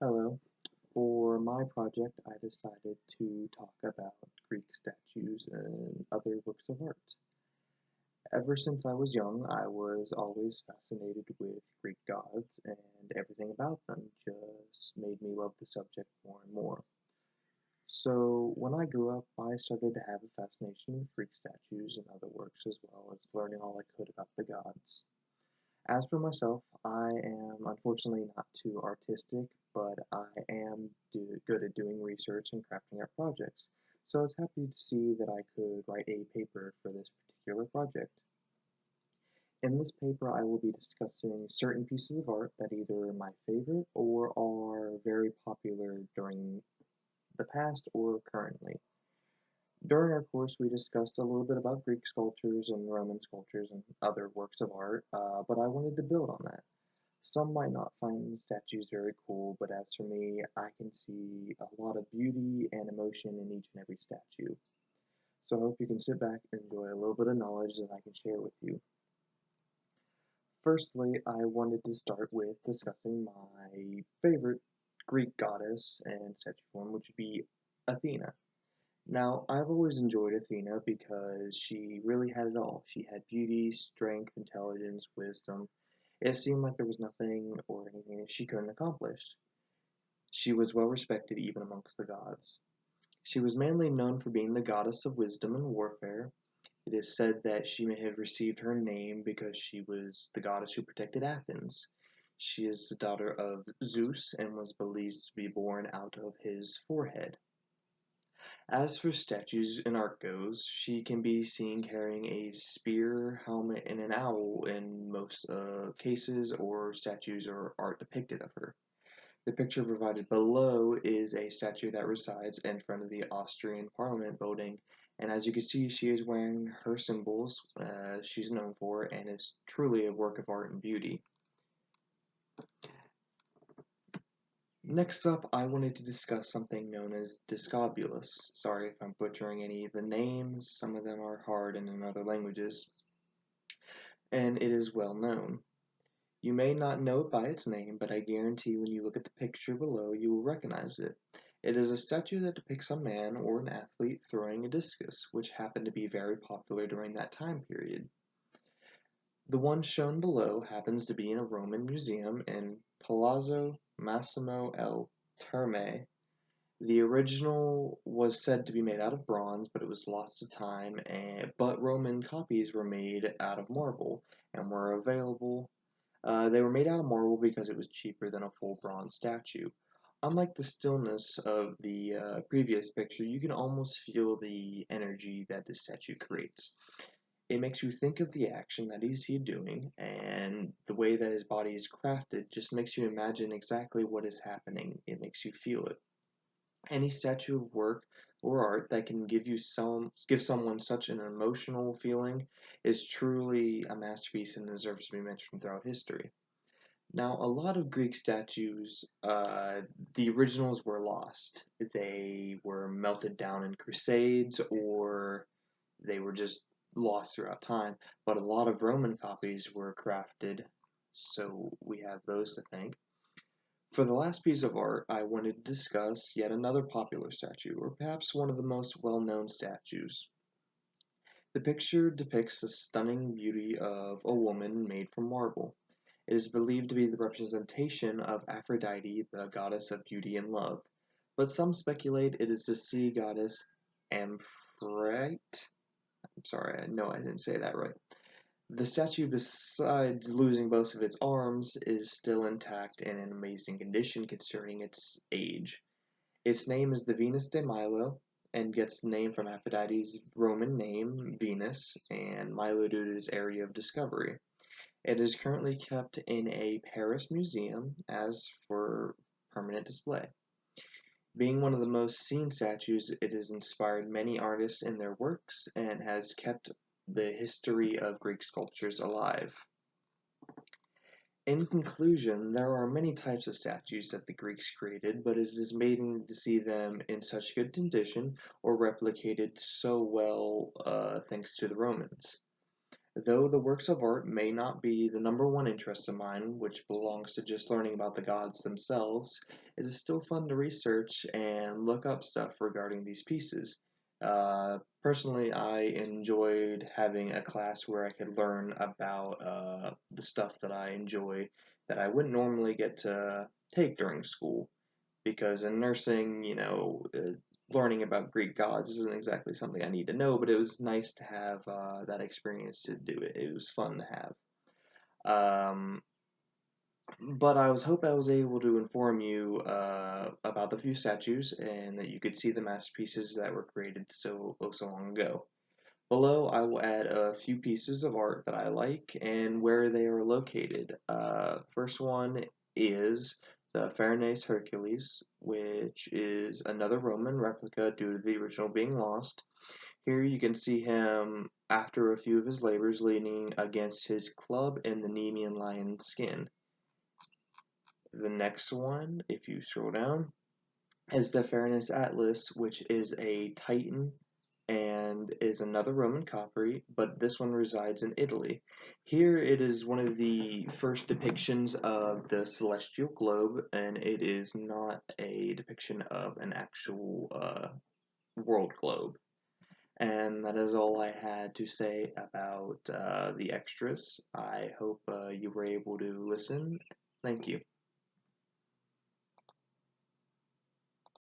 Hello. For my project, I decided to talk about Greek statues and other works of art. Ever since I was young, I was always fascinated with Greek gods, and everything about them just made me love the subject more and more. So, when I grew up, I started to have a fascination with Greek statues and other works, as well as learning all I could about the gods. As for myself, I am unfortunately not too artistic, but I am good at doing research and crafting art projects, so I was happy to see that I could write a paper for this particular project. In this paper, I will be discussing certain pieces of art that either are my favorite or are very popular during the past or currently. During our course, we discussed a little bit about Greek sculptures and Roman sculptures and other works of art, but I wanted to build on that. Some might not find statues very cool, but as for me, I can see a lot of beauty and emotion in each and every statue. So I hope you can sit back and enjoy a little bit of knowledge that I can share with you. Firstly, I wanted to start with discussing my favorite Greek goddess and statue form, which would be Athena. Now, I've always enjoyed Athena because she really had it all. She had beauty, strength, intelligence, wisdom. It seemed like there was nothing or anything that she couldn't accomplish. She was well respected even amongst the gods. She was mainly known for being the goddess of wisdom and warfare. It is said that she may have received her name because she was the goddess who protected Athens. She is the daughter of Zeus and was believed to be born out of his forehead. As for statues and art goes, she can be seen carrying a spear, helmet, and an owl in most cases or statues or art depicted of her. The picture provided below is a statue that resides in front of the Austrian Parliament building, and as you can see, she is wearing her symbols she's known for, and it's truly a work of art and beauty. Next up, I wanted to discuss something known as Discobulus. Sorry if I'm butchering any of the names, some of them are hard and in other languages, and it is well known. You may not know it by its name, but I guarantee when you look at the picture below, you will recognize it. It is a statue that depicts a man or an athlete throwing a discus, which happened to be very popular during that time period. The one shown below happens to be in a Roman museum in Palazzo Massimo El Terme. The original was said to be made out of bronze, but it was lost to time, but Roman copies were made out of marble and were available. They were made out of marble because it was cheaper than a full bronze statue. Unlike the stillness of the previous picture, you can almost feel the energy that this statue creates. It makes you think of the action that he's doing, and the way that his body is crafted just makes you imagine exactly what is happening. It makes you feel it. Any statue of work or art that can give someone such an emotional feeling is truly a masterpiece and deserves to be mentioned throughout history. Now, a lot of Greek statues, the originals were lost. They were melted down in crusades or they were just lost throughout time. But a lot of Roman copies were crafted, so we have those to thank. For the last piece of art, I wanted to discuss yet another popular statue, or perhaps one of the most well known statues. The picture depicts the stunning beauty of a woman made from marble. It is believed to be the representation of Aphrodite, the goddess of beauty and love, but some speculate it is the sea goddess Amphrite. I'm sorry, I know I didn't say that right. The statue, besides losing both of its arms, is still intact and in amazing condition considering its age. Its name is the Venus de Milo and gets the name from Aphrodite's Roman name, Venus, and Milo due to its area of discovery. It is currently kept in a Paris museum as for permanent display. Being one of the most seen statues, it has inspired many artists in their works and has kept the history of Greek sculptures alive. In conclusion, there are many types of statues that the Greeks created, but it is amazing to see them in such good condition or replicated so well thanks to the Romans. Though the works of art may not be the number one interest of mine, which belongs to just learning about the gods themselves, it is still fun to research and look up stuff regarding these pieces. Personally, I enjoyed having a class where I could learn about the stuff that I enjoy that I wouldn't normally get to take during school. Because in nursing, learning about Greek gods isn't exactly something I need to know, but it was nice to have that experience to do it. It was fun to have. Um, but I hope I was able to inform you about the few statues and that you could see the masterpieces that were created so long ago. Below, I will add a few pieces of art that I like and where they are located. First one is the Farnese Hercules, which is another Roman replica due to the original being lost. Here you can see him after a few of his labors leaning against his club in the Nemean lion's skin. The next one, if you scroll down, is the Fairness Atlas, which is a Titan and is another Roman coppery, but this one resides in Italy. Here it is one of the first depictions of the celestial globe, and it is not a depiction of an actual world globe. And that is all I had to say about the extras. I hope you were able to listen. Thank you.